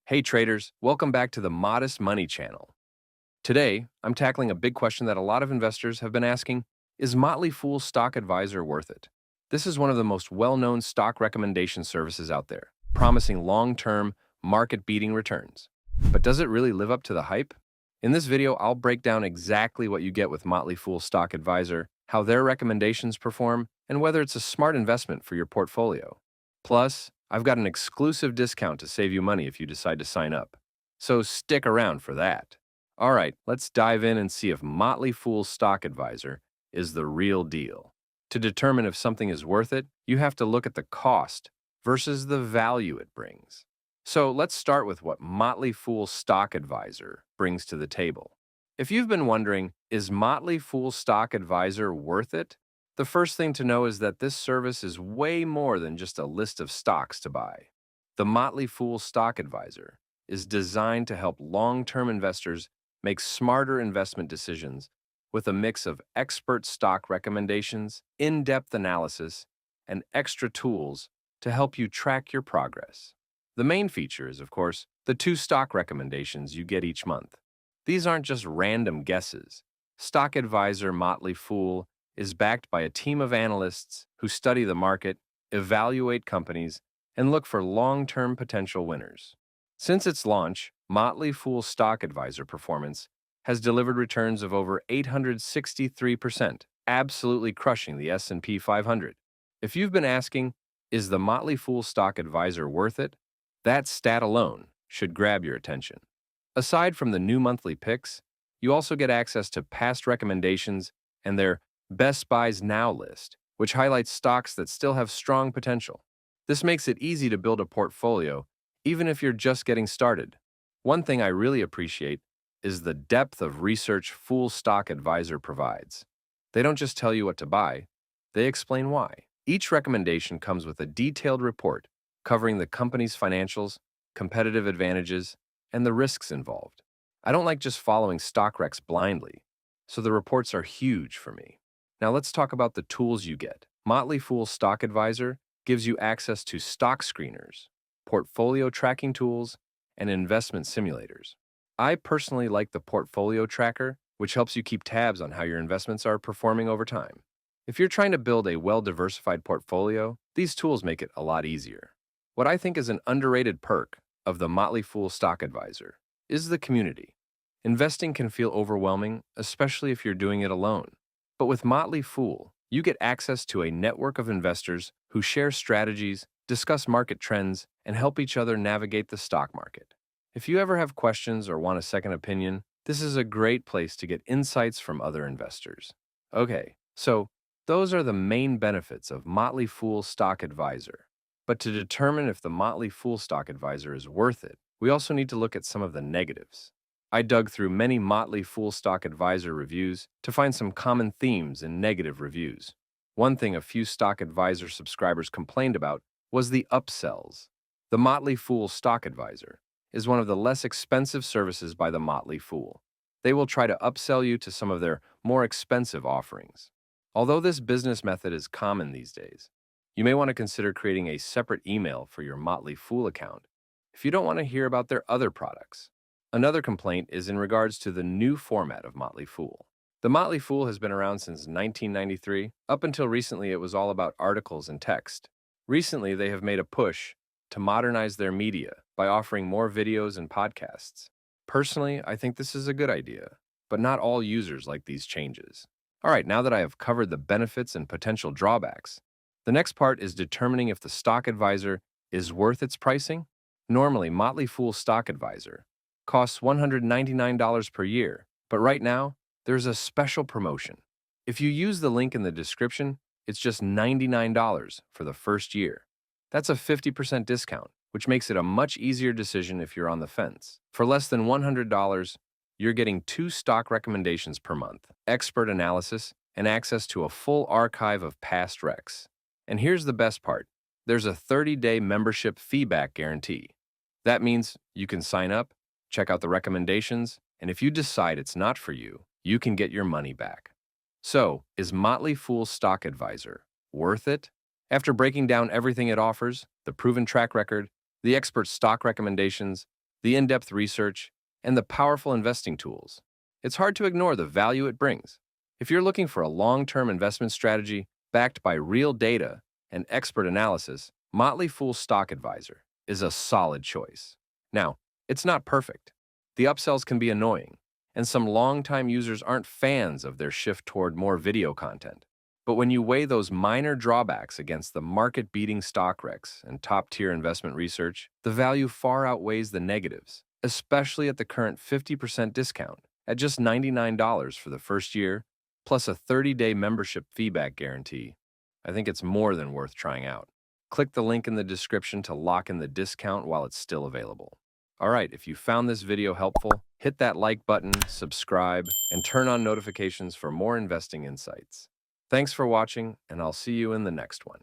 Hey traders, welcome back to the Modest Money channel. Today, I'm tackling a big question that a lot of investors have been asking: is Motley Fool Stock Advisor worth it? This is one of the most well-known stock recommendation services out there, promising long-term, market-beating returns. But does it really live up to the hype? In this video, I'll break down exactly what you get with Motley Fool Stock Advisor, how their recommendations perform, and whether it's a smart investment for your portfolio. Plus, I've got an exclusive discount to save you money if you decide to sign up. So stick around for that. All right, let's dive in and see if Motley Fool Stock Advisor is the real deal. To determine if something is worth it, you have to look at the cost versus the value it brings. So let's start with what Motley Fool Stock Advisor brings to the table. If you've been wondering, is Motley Fool Stock Advisor worth it? The first thing to know is that this service is way more than just a list of stocks to buy. The Motley Fool Stock Advisor is designed to help long-term investors make smarter investment decisions with a mix of expert stock recommendations, in-depth analysis, and extra tools to help you track your progress. The main feature is, of course, the 2 stock recommendations you get each month. These aren't just random guesses. Stock Advisor Motley Fool is backed by a team of analysts who study the market, evaluate companies, and look for long-term potential winners. Since its launch, Motley Fool Stock Advisor performance has delivered returns of over 863%, absolutely crushing the S&P 500. If you've been asking, is the Motley Fool Stock Advisor worth it? That stat alone should grab your attention. Aside from the new monthly picks, you also get access to past recommendations and their Best Buys Now list, which highlights stocks that still have strong potential. This makes it easy to build a portfolio, even if you're just getting started. One thing I really appreciate is the depth of research Fool Stock Advisor provides. They don't just tell you what to buy, they explain why. Each recommendation comes with a detailed report covering the company's financials, competitive advantages, and the risks involved. I don't like just following stock recs blindly, so the reports are huge for me. Now let's talk about the tools you get. Motley Fool Stock Advisor gives you access to stock screeners, portfolio tracking tools, and investment simulators. I personally like the portfolio tracker, which helps you keep tabs on how your investments are performing over time. If you're trying to build a well-diversified portfolio, these tools make it a lot easier. What I think is an underrated perk of the Motley Fool Stock Advisor is the community. Investing can feel overwhelming, especially if you're doing it alone. But with Motley Fool, you get access to a network of investors who share strategies, discuss market trends, and help each other navigate the stock market. If you ever have questions or want a second opinion, this is a great place to get insights from other investors. Okay, so those are the main benefits of Motley Fool Stock Advisor. But to determine if the Motley Fool Stock Advisor is worth it, we also need to look at some of the negatives. I dug through many Motley Fool Stock Advisor reviews to find some common themes in negative reviews. One thing a few Stock Advisor subscribers complained about was the upsells. The Motley Fool Stock Advisor is one of the less expensive services by the Motley Fool. They will try to upsell you to some of their more expensive offerings. Although this business method is common these days, you may want to consider creating a separate email for your Motley Fool account if you don't want to hear about their other products. Another complaint is in regards to the new format of Motley Fool. The Motley Fool has been around since 1993. Up until recently, it was all about articles and text. Recently, they have made a push to modernize their media by offering more videos and podcasts. Personally, I think this is a good idea, but not all users like these changes. All right, now that I have covered the benefits and potential drawbacks, the next part is determining if the stock advisor is worth its pricing. Normally, Motley Fool Stock Advisor costs $199 per year, but right now, there's a special promotion. If you use the link in the description, it's just $99 for the first year. That's a 50% discount, which makes it a much easier decision if you're on the fence. For less than $100, you're getting 2 stock recommendations per month, expert analysis, and access to a full archive of past recs. And here's the best part. There's a 30-day membership feedback guarantee. That means you can sign up, check out the recommendations, and if you decide it's not for you, you can get your money back. So, is Motley Fool Stock Advisor worth it? After breaking down everything it offers, the proven track record, the expert stock recommendations, the in-depth research, and the powerful investing tools. It's hard to ignore the value it brings. If you're looking for a long-term investment strategy backed by real data and expert analysis, Motley Fool Stock Advisor is a solid choice. Now, it's not perfect. The upsells can be annoying, and some longtime users aren't fans of their shift toward more video content. But when you weigh those minor drawbacks against the market-beating stock recs and top-tier investment research, the value far outweighs the negatives, especially at the current 50% discount at just $99 for the first year, plus a 30-day membership feedback guarantee. I think it's more than worth trying out. Click the link in the description to lock in the discount while it's still available. All right, if you found this video helpful, hit that like button, subscribe, and turn on notifications for more investing insights. Thanks for watching, and I'll see you in the next one.